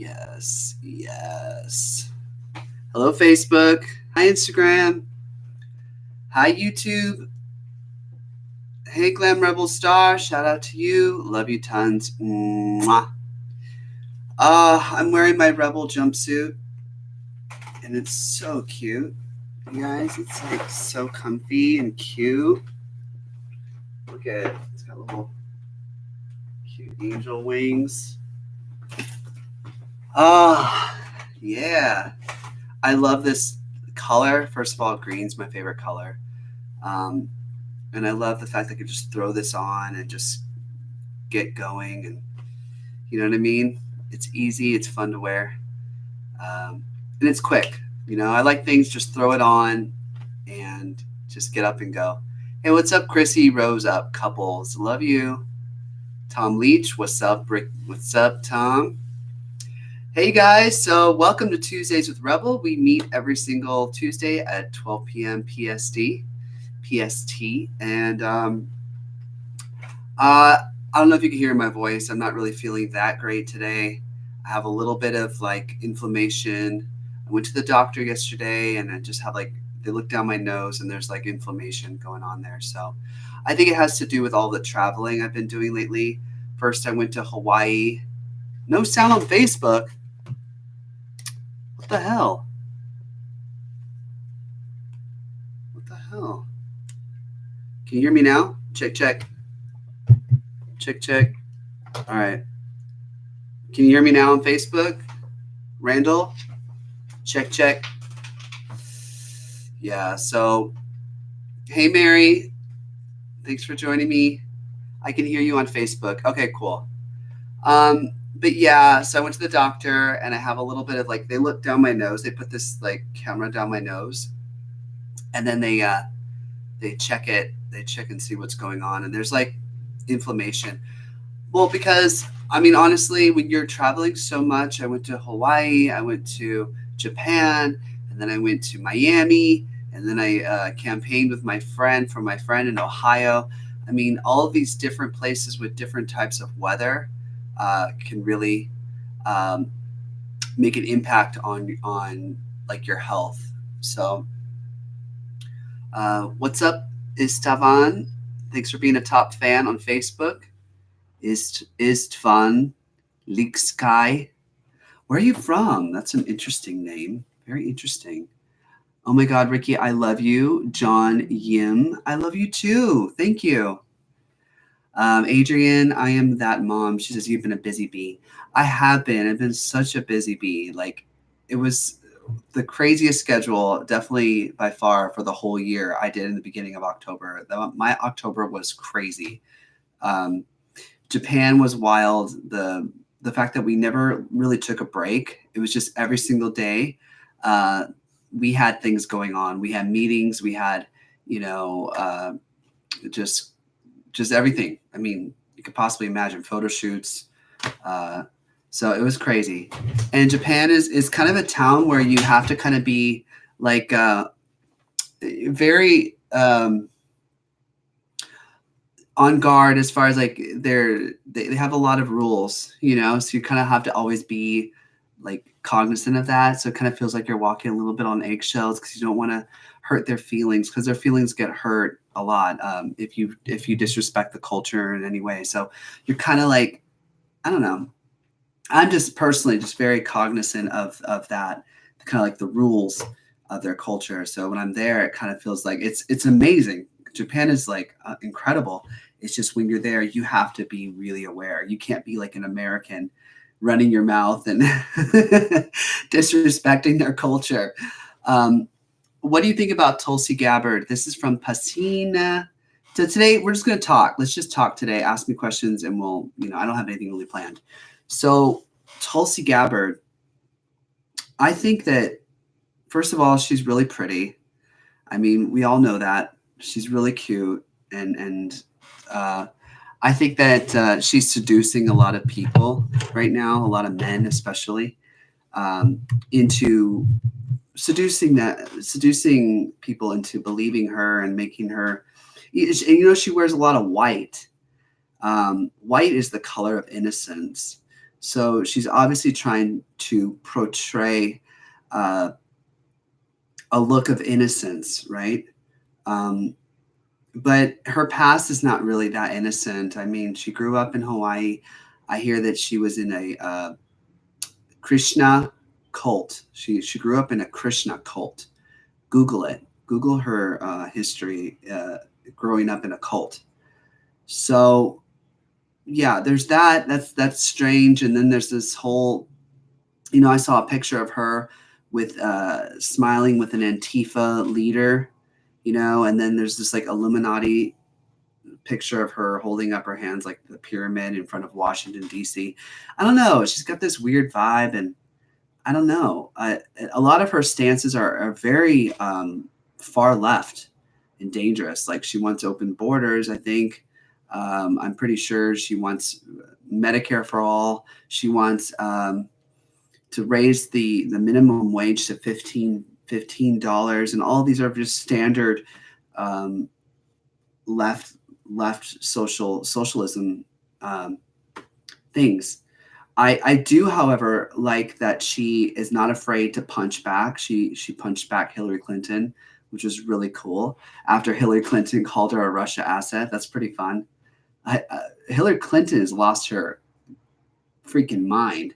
Yes, yes. Hello, Facebook. Hi, Instagram. Hi, YouTube. Hey, Glam Rebel Star. Shout out to you. Love you tons. Mwah. I'm wearing my Rebel jumpsuit, and it's so cute. You guys, it's like so comfy and cute. Look at it. It's got little cute angel wings. Yeah. I love this color. First of all, green's my favorite color. Um, and I love the fact that I could just throw this on and just get going. And you know what I mean? It's easy, it's fun to wear, and it's quick. I like things, just throw it on and just get up and go. Hey, what's up, Chrissy? Rose up, couples. Love you. Tom Leach, what's up, Rick? What's up, Tom? Hey guys, so welcome to Tuesdays with Rebel. We meet every single Tuesday at 12 p.m. PST, and I don't know if you can hear my voice. I'm not really feeling that great today. I have a little bit of like inflammation. I went to the doctor yesterday, and I just have like they looked down my nose, and there's like inflammation going on there. So I think it has to do with all the traveling I've been doing lately. First, I went to Hawaii. No sound on Facebook. What the hell? What the hell? Can you hear me now? Check, check. Check, check. All right. Can you hear me now on Facebook? Randall? Check, check. Yeah, so, hey, Mary. Thanks for joining me. I can hear you on Facebook. Okay, cool. But yeah, so I went to the doctor, and I have a little bit of like, they look down my nose. They put this like camera down my nose, and then they check it. They check and see what's going on, and there's like inflammation. Well, because I mean, honestly, when you're traveling so much, I went to Hawaii, I went to Japan, and then I went to Miami, and then I campaigned with my friend in Ohio. I mean, all of these different places with different types of weather can really um, make an impact on like your health. So, what's up, Istvan? Thanks for being a top fan on Facebook. Istvan Liksky. Where are you from? That's an interesting name. Very interesting. Oh my God, Ricky, I love you. John Yim, I love you too. Thank you. Adrian, I am that mom. She says, you've been a busy bee. I have been. I've been such a busy bee. Like, it was the craziest schedule, definitely by far, for the whole year I did in the beginning of October. My October was crazy. Um, Japan was wild. The fact that we never really took a break. It was just every single day. Uh, we had things going on. We had meetings. We had, you know, just everything. I mean, you could possibly imagine photo shoots. Uh, so it was crazy. And Japan is kind of a town where you have to kind of be like very on guard as far as like they have a lot of rules, so you kind of have to always be like cognizant of that. So it kind of feels like you're walking a little bit on eggshells because you don't want to hurt their feelings, because their feelings get hurt a lot if you disrespect the culture in any way. So you're kind of like, I don't know. I'm just personally just very cognizant of that, kind of like the rules of their culture. So when I'm there, it kind of feels like it's amazing. Japan is like incredible. It's just when you're there, you have to be really aware. You can't be like an American running your mouth and disrespecting their culture. What do you think about Tulsi Gabbard? This is from Pasina. So today we're just going to talk. Let's just talk today. Ask me questions and we'll, I don't have anything really planned. So Tulsi Gabbard, I think that, first of all, she's really pretty. I mean, we all know that. She's really cute. And I think that she's seducing a lot of people right now, a lot of men especially, into seducing people into believing her and making her, she wears a lot of white. White is the color of innocence. So she's obviously trying to portray a look of innocence, right? Um, but her past is not really that innocent. I mean, she grew up in Hawaii. I hear that she was in a Krishna cult. She grew up in a Krishna cult. Google it. Google her history growing up in a cult. So yeah, there's that. That's strange. And then there's this whole, I saw a picture of her with smiling with an Antifa leader, and then there's this like Illuminati picture of her holding up her hands like the pyramid in front of Washington, D.C. I don't know. She's got this weird vibe, and I don't know. A lot of her stances are very far left and dangerous. Like she wants open borders, I think. I'm pretty sure she wants Medicare for all. She wants to raise the minimum wage to $15, and all these are just standard left socialism things. I do, however, like that she is not afraid to punch back. She punched back Hillary Clinton, which was really cool. After Hillary Clinton called her a Russia asset, that's pretty fun. Hillary Clinton has lost her freaking mind.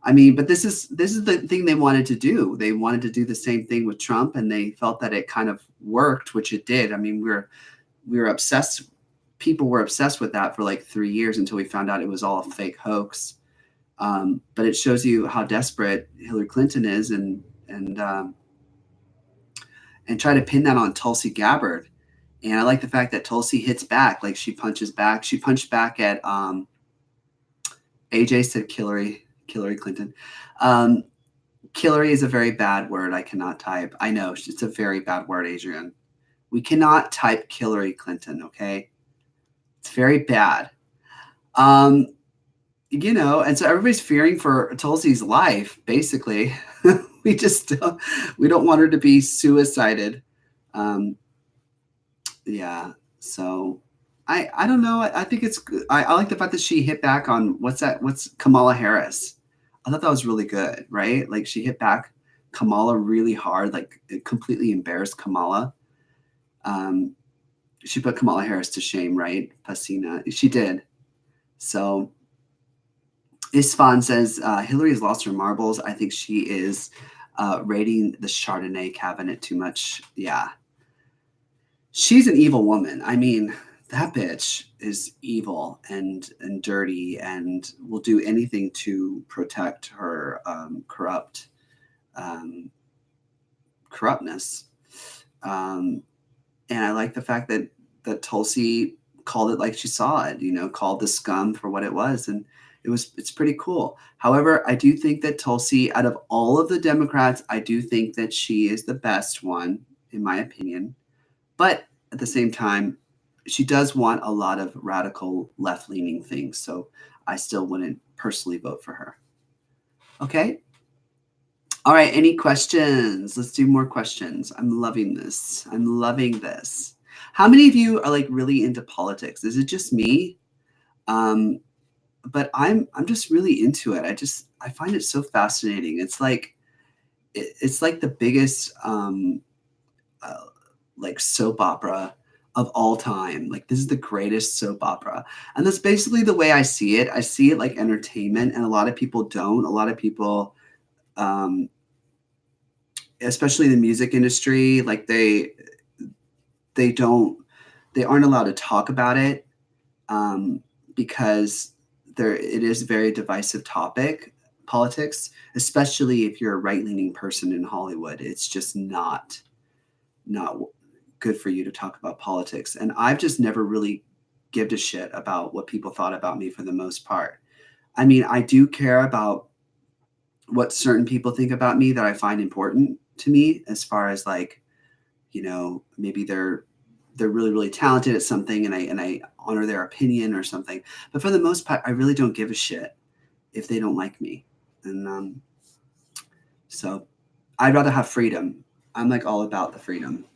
I mean, but this is the thing they wanted to do. They wanted to do the same thing with Trump, and they felt that it kind of worked, which it did. I mean, we were obsessed. People were obsessed with that for like 3 years until we found out it was all a fake hoax. But it shows you how desperate Hillary Clinton is, and try to pin that on Tulsi Gabbard. And I like the fact that Tulsi hits back, like she punches back. She punched back at AJ said Hillary Clinton. Hillary is a very bad word. I cannot type. I know it's a very bad word, Adrian. We cannot type Hillary Clinton. Okay, it's very bad. And so everybody's fearing for Tulsi's life. Basically, we don't want her to be suicided. Yeah. So I don't know. I think it's good. I like the fact that she hit back on what's Kamala Harris. I thought that was really good, right? Like she hit back Kamala really hard, like it completely embarrassed Kamala. She put Kamala Harris to shame, right? Pasina. She did. So Isfan says Hillary has lost her marbles. I think she is raiding the Chardonnay cabinet too much. Yeah. She's an evil woman. I mean, that bitch is evil and dirty and will do anything to protect her corruptness. And I like the fact that Tulsi called it like she saw it, called the scum for what it was. And it's pretty cool. However, I do think that Tulsi, out of all of the Democrats, I do think that she is the best one, in my opinion. But at the same time, she does want a lot of radical left-leaning things. So I still wouldn't personally vote for her. Okay. All right. Any questions? Let's do more questions. I'm loving this. I'm loving this. How many of you are like really into politics? Is it just me? But I'm just really into it. I find it so fascinating. It's like the biggest like soap opera of all time. Like this is the greatest soap opera. And that's basically the way I see it. I see it like entertainment, and a lot of people don't. A lot of people, especially in the music industry, like they aren't allowed to talk about it because it is a very divisive topic, politics, especially if you're a right-leaning person in Hollywood. It's just not good for you to talk about politics. And I've just never really given a shit about what people thought about me for the most part. I mean, I do care about what certain people think about me that I find important to me, as far as like, maybe they're really, really talented at something and I honor their opinion or something. But for the most part, I really don't give a shit if they don't like me. And so I'd rather have freedom. I'm like all about the freedom.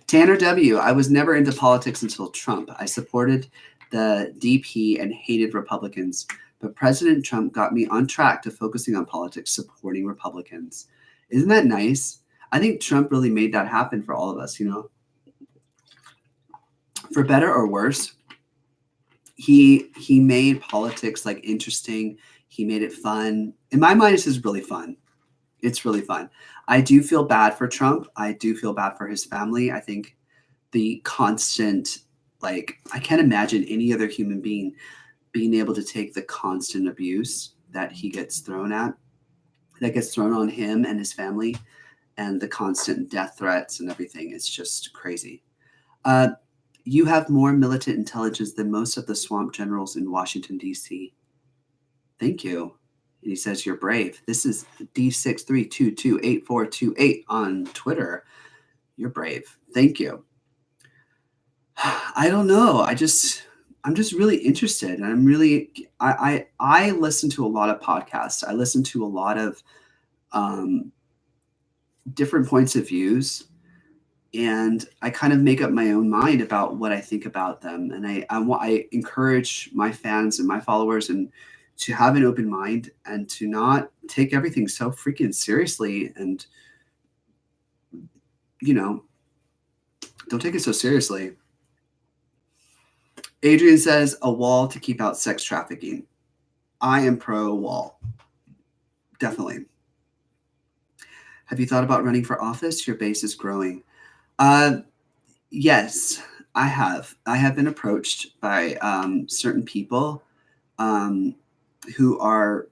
Tanner W. I was never into politics until Trump. I supported the DP and hated Republicans but President Trump got me on track to focusing on politics, supporting Republicans. Isn't that nice? I think Trump really made that happen for all of us, for better or worse. He made politics like interesting. He made it fun. In my mind, this is really fun. It's really fun. I do feel bad for Trump. I do feel bad for his family. I think the constant, like, I can't imagine any other human being being able to take the constant abuse that he gets thrown on him and his family, and the constant death threats and everything. It's just crazy. You have more militant intelligence than most of the swamp generals in Washington, D.C. Thank you. And he says, you're brave. This is D63228428 on Twitter. You're brave. Thank you. I don't know. I'm just really interested. And I listen to a lot of podcasts. I listen to a lot of different points of views. And I kind of make up my own mind about what I think about them. And I encourage my fans and my followers and to have an open mind and to not take everything so freaking seriously. And, don't take it so seriously. Adrian says, a wall to keep out sex trafficking. I am pro wall. Definitely. Have you thought about running for office? Your base is growing. Yes, I have. I have been approached by certain people who are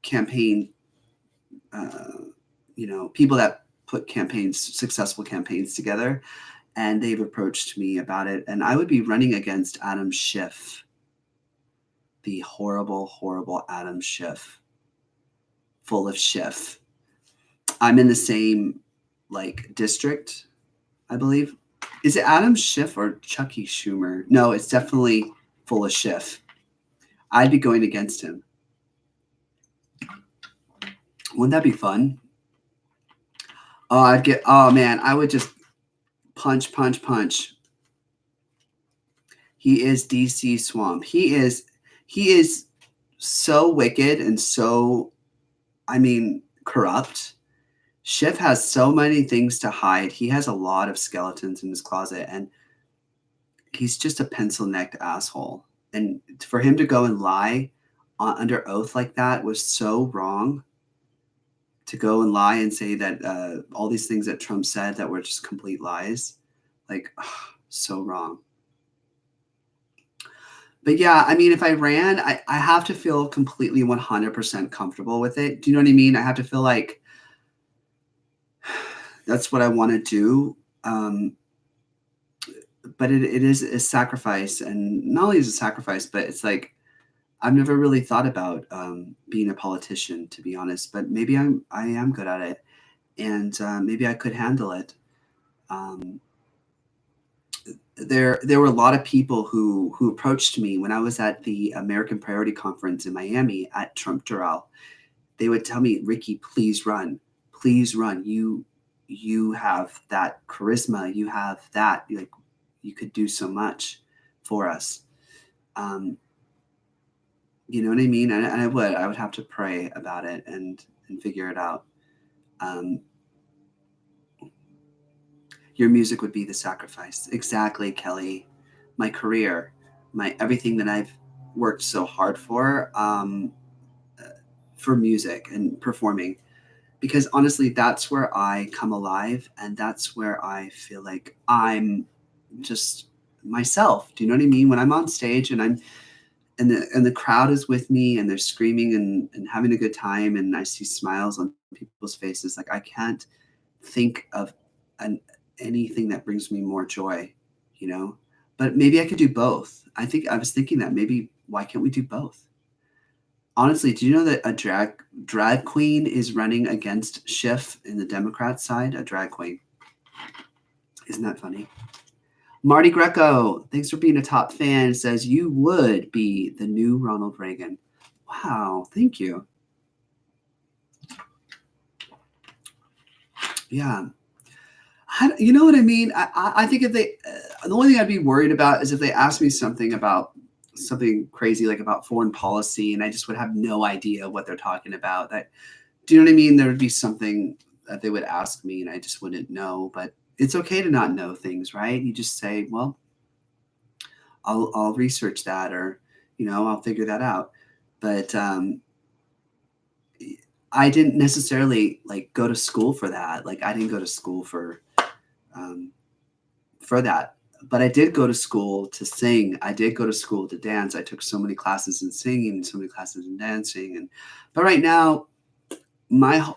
campaign, people that put successful campaigns together, and they've approached me about it. And I would be running against Adam Schiff, the horrible, horrible Adam Schiff, full of Schiff. I'm in the same district, I believe. Is it Adam Schiff or Chucky Schumer? No, it's definitely full of Schiff. I'd be going against him. Wouldn't that be fun? I would just punch. He is DC Swamp. He is so wicked and so, corrupt. Schiff has so many things to hide. He has a lot of skeletons in his closet, and he's just a pencil-necked asshole. And for him to go and lie under oath like that was so wrong. To go and lie and say that all these things that Trump said that were just complete lies, so wrong. But yeah, if I ran, I have to feel completely 100% comfortable with it. Do you know what I mean? I have to feel like that's what I want to do. But it is a sacrifice, and not only is it a sacrifice, but it's like, I've never really thought about being a politician, to be honest, but maybe I am good at it, and maybe I could handle it. There were a lot of people who approached me when I was at the American Priority Conference in Miami at Trump Doral. They would tell me, Ricky, please run. Please run. You have that charisma. You have that. You could do so much for us. You know what I mean? And I would have to pray about it and figure it out. Your music would be the sacrifice. Exactly, Kelly. My career, everything that I've worked so hard for music and performing. Because honestly, that's where I come alive, and that's where I feel like I'm just myself. Do you know what I mean? When I'm on stage and the crowd is with me and they're screaming and having a good time, and I see smiles on people's faces, I can't think of anything that brings me more joy, But maybe I could do both. I was thinking that maybe, why can't we do both? Honestly, do you know that a drag queen is running against Schiff in the Democrat side? A drag queen. Isn't that funny? Marty Greco, thanks for being a top fan, says you would be the new Ronald Reagan. Wow, thank you. Yeah. You know what I mean? I think if the only thing I'd be worried about is if they ask me something about something crazy like about foreign policy, and I just would have no idea what they're talking about. That, do you know what I mean? There would be something that they would ask me, and I just wouldn't know. But it's okay to not know things, right? You just say, well, I'll research that, or I'll figure that out. But I didn't necessarily like go to school for that. Like I didn't go to school for that. But I did go to school to sing. I did go to school to dance. I took so many classes in singing and so many classes in dancing. But right now, my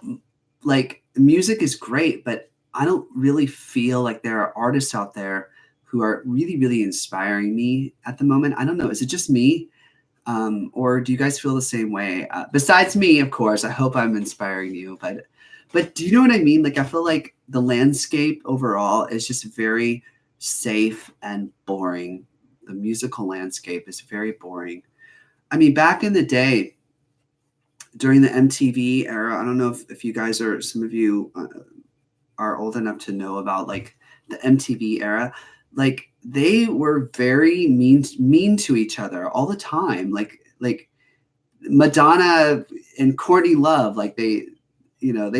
like music is great, but I don't really feel like there are artists out there who are really, really inspiring me at the moment. I don't know. Is it just me? Or do you guys feel the same way? Besides me, of course, I hope I'm inspiring you, but do you know what I mean? Like, I feel like the landscape overall is just very safe and boring. The musical landscape is very boring. I mean, back in the day, during the MTV era, I don't know if you guys are, some of you are old enough to know about like the MTV era. Like they were very mean to each other all the time. Like Madonna and Courtney Love, like they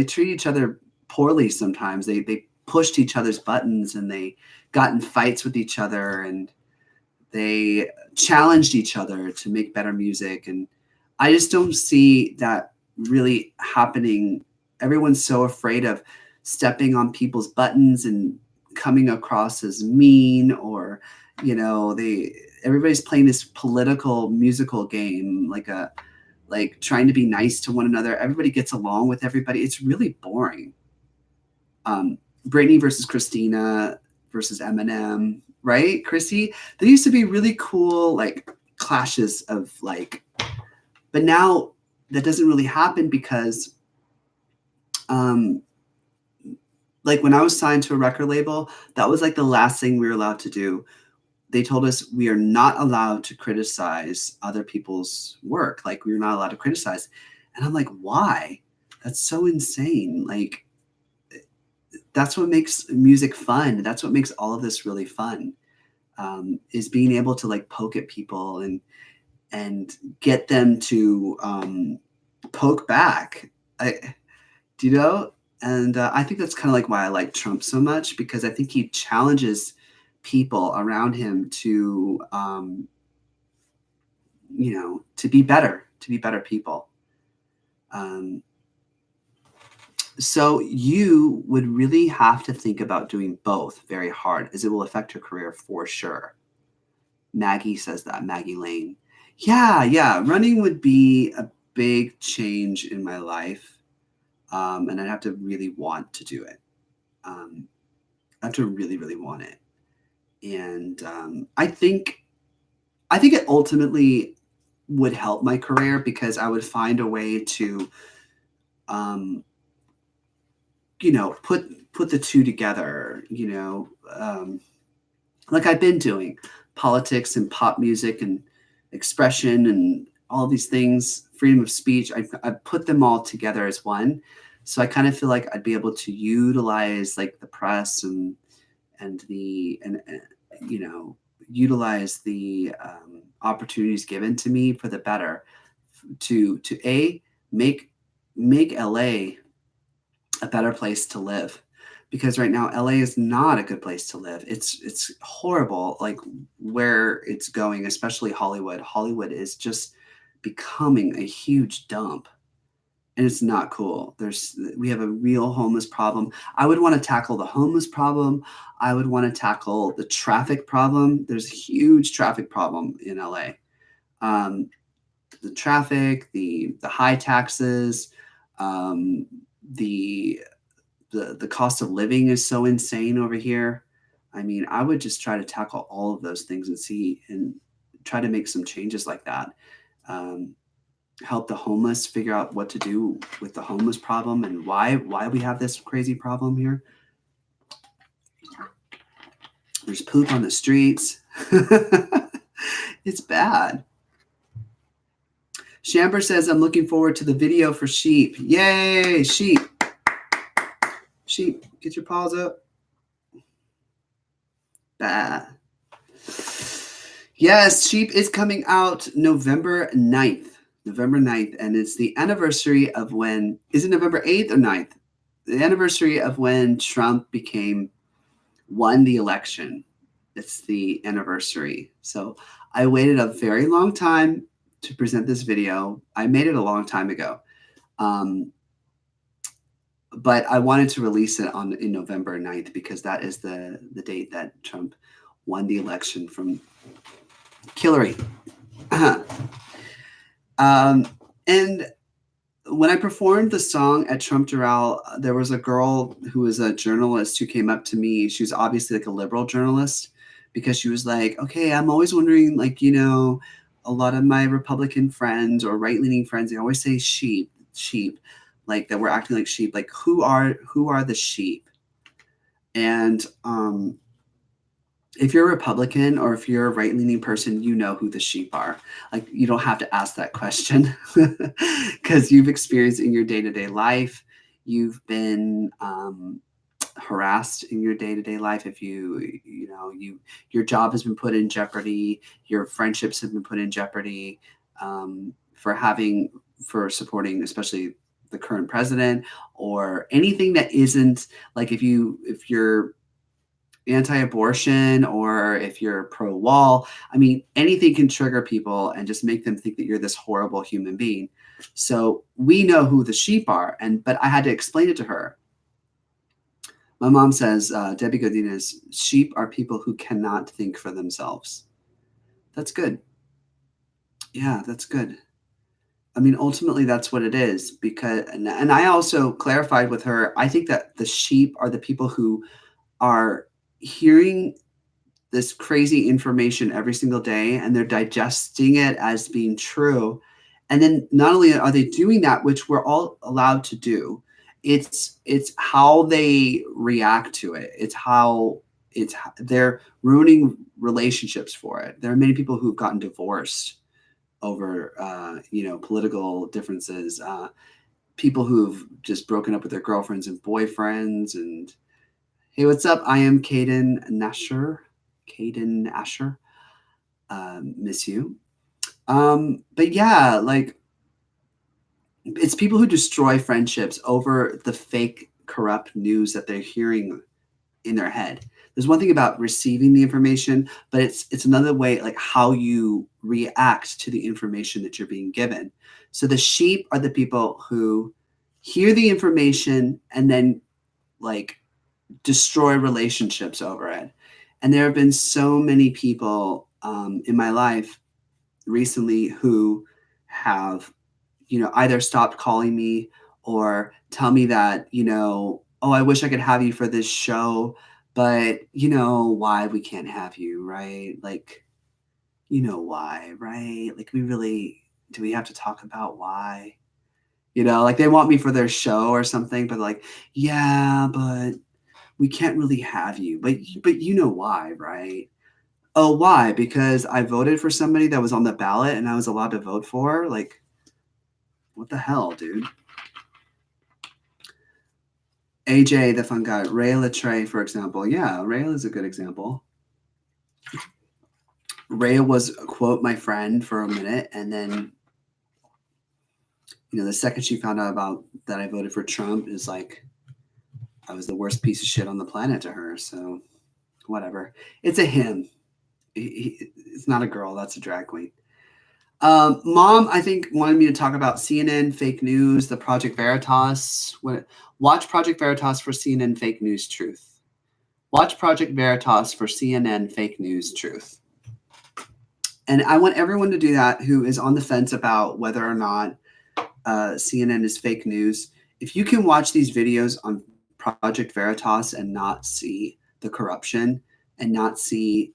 treat each other poorly sometimes. They pushed each other's buttons, and they got in fights with each other, and they challenged each other to make better music. And I just don't see that really happening. Everyone's so afraid of stepping on people's buttons and coming across as mean, or everybody's playing this political musical game, like trying to be nice to one another. Everybody gets along with everybody. It's really boring. Britney versus Christina versus Eminem, right? Chrissy, there used to be really cool like clashes of like, but now that doesn't really happen because like when I was signed to a record label, that was like the last thing we were allowed to do. They told us we are not allowed to criticize other people's work. Like we were not allowed to criticize. And I'm like, why? That's so insane. Like that's what makes music fun. That's what makes all of this really fun, is being able to like poke at people and get them to poke back. And I think that's kind of like why I like Trump so much, because I think he challenges people around him to, to be better people. So you would really have to think about doing both very hard, as it will affect your career for sure. Maggie says that, Maggie Lane. Yeah. Running would be a big change in my life. And I'd have to really want to do it. I have to really, really want it. And I think it ultimately would help my career, because I would find a way to, put the two together, like I've been doing politics and pop music and expression and all these things, freedom of speech. I put them all together as one. So I kind of feel like I'd be able to utilize like the press and utilize the opportunities given to me for the better, to make LA a better place to live. Because right now LA is not a good place to live. It's horrible, like where it's going, especially Hollywood. Hollywood is just becoming a huge dump. And it's not cool. We have a real homeless problem. I would want to tackle the homeless problem. I would want to tackle the traffic problem. There's a huge traffic problem in LA. The traffic, the high taxes, the cost of living is so insane over here. I mean, I would just try to tackle all of those things and try to make some changes like that. Help the homeless figure out what to do with the homeless problem and why we have this crazy problem here. There's poop on the streets. It's bad. Shamber says, I'm looking forward to the video for sheep. Yay, sheep. Sheep, get your paws up. Bah. Yes, Sheep is coming out November 9th. November 9th. And it's the anniversary of when, is it November 8th or 9th? The anniversary of when Trump won the election. It's the anniversary. So I waited a very long time to present this video. I made it a long time ago. But I wanted to release it in November 9th because that is the date that Trump won the election from Hillary. And when I performed the song at Trump Doral, there was a girl who was a journalist who came up to me. She was obviously like a liberal journalist because she was like, okay, I'm always wondering, like, a lot of my Republican friends or right-leaning friends, they always say sheep, like that we're acting like sheep. Like, who are the sheep? And if you're a Republican or if you're a right-leaning person, you know who the sheep are. Like, you don't have to ask that question because you've experienced in your day-to-day life. You've been harassed in your day-to-day life. If your job has been put in jeopardy, your friendships have been put in jeopardy for supporting, especially the current president, or anything that isn't like if you're anti-abortion or if you're pro-wall. I mean, anything can trigger people and just make them think that you're this horrible human being. So we know who the sheep are, but I had to explain it to her. My mom says, Debbie Godinez, sheep are people who cannot think for themselves. That's good. Yeah, that's good. I mean, ultimately, that's what it is. And I also clarified with her, I think that the sheep are the people who are hearing this crazy information every single day and they're digesting it as being true. And then not only are they doing that, which we're all allowed to do, it's how they react to it. They're ruining relationships for it. There are many people who've gotten divorced over political differences, people who've just broken up with their girlfriends and boyfriends. And hey, what's up? I am Caden Asher. Miss you. But yeah, like, it's people who destroy friendships over the fake, corrupt news that they're hearing in their head. There's one thing about receiving the information, but it's another way, like how you react to the information that you're being given. So the sheep are the people who hear the information and then like destroy relationships over it. And there have been so many people in my life recently who have, either stopped calling me or tell me that, oh, I wish I could have you for this show, but why we can't have you, right? Like, why, right? Like, do we have to talk about why? Like they want me for their show or something, but like, yeah, but we can't really have you, but why, right? Oh, why? Because I voted for somebody that was on the ballot and I was allowed to vote for? Like, what the hell, dude? AJ, the fun guy. Ray Latre, for example. Yeah, Ray is a good example. Ray was, quote, my friend for a minute. And then, the second she found out about that I voted for Trump is like, I was the worst piece of shit on the planet to her. So, whatever. It's a him. It's not a girl. That's a drag queen. Mom, I think, wanted me to talk about CNN fake news, the Project Veritas. Watch Project Veritas for CNN fake news truth. Watch Project Veritas for CNN fake news truth. And I want everyone to do that who is on the fence about whether or not CNN is fake news. If you can watch these videos on Project Veritas and not see the corruption and not see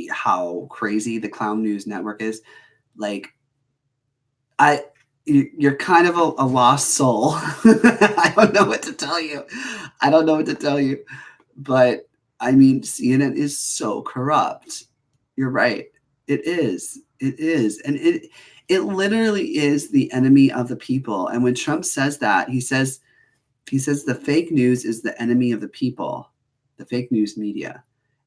how crazy the Clown News Network is, like, you're kind of a lost soul. I don't know what to tell you. But I mean, CNN is so corrupt. You're right. It is. And it literally is the enemy of the people. And when Trump says that, he says the fake news is the enemy of the people, the fake news media.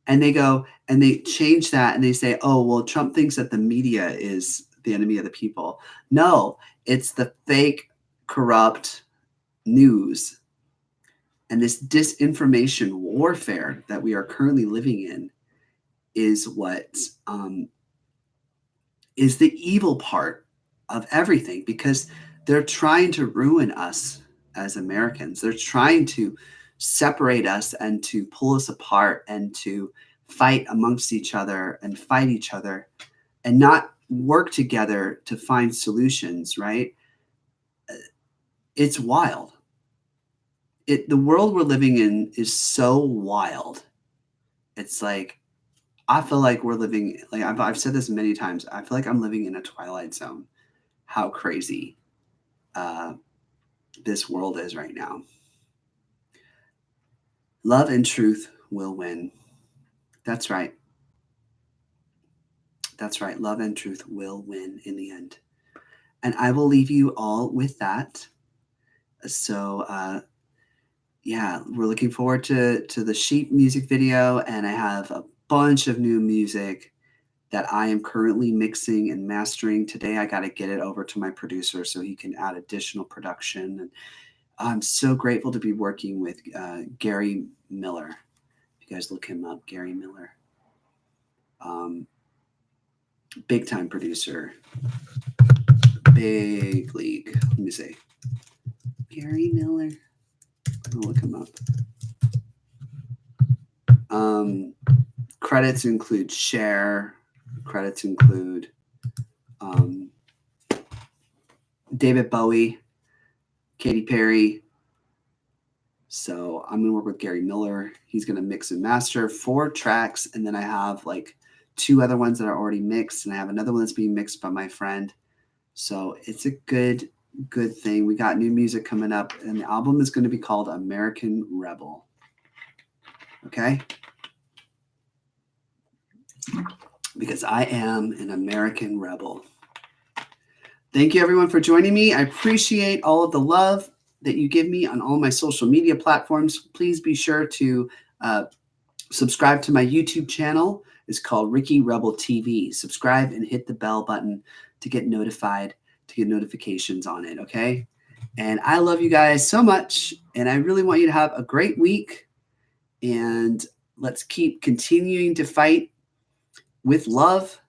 And they go and they change that and they say, oh, well, Trump thinks that the media is the enemy of the people. No, it's the fake, corrupt news and this disinformation warfare that we are currently living in is what is the evil part of everything, because they're trying to ruin us as Americans. They're trying to separate us and to pull us apart and to fight amongst each other and fight each other and not work together to find solutions, right? It's wild. The world we're living in is so wild. It's like, I feel like we're living, like I've said this many times, I feel like I'm living in a twilight zone. How crazy this world is right now. Love and truth will win. That's right. That's right. Love and truth will win in the end. And I will leave you all with that. So, yeah, we're looking forward to the Sheep music video, and I have a bunch of new music that I am currently mixing and mastering. Today, I got to get it over to my producer so he can add additional production. And I'm so grateful to be working with Gary Miller. If you guys look him up, Gary Miller. Big time producer. Big league. Let me see. Gary Miller. I'm gonna look him up. Credits include Cher. Credits include David Bowie, Katy Perry. So I'm gonna work with Gary Miller. He's gonna mix and master 4 tracks, and then I have like 2 other ones that are already mixed, and I have another one that's being mixed by my friend. So it's a good thing. We got new music coming up, and the album is going to be called American Rebel. Okay? Because I am an American rebel. Thank you, everyone, for joining me. I appreciate all of the love that you give me on all my social media platforms. Please be sure to subscribe to my YouTube channel. It's called Ricky Rebel TV. Subscribe and hit the bell button to get notified, to get notifications on it, okay? And I love you guys so much, and I really want you to have a great week, and let's keep continuing to fight with love,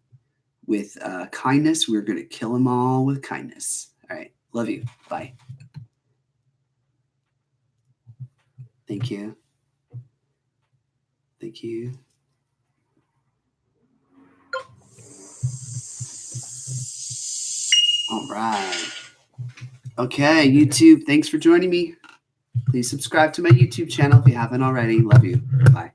with kindness. We're going to kill them all with kindness. All right. Love you. Bye. Thank you. Thank you. All right. Okay, YouTube, thanks for joining me. Please subscribe to my YouTube channel if you haven't already. Love you. Bye.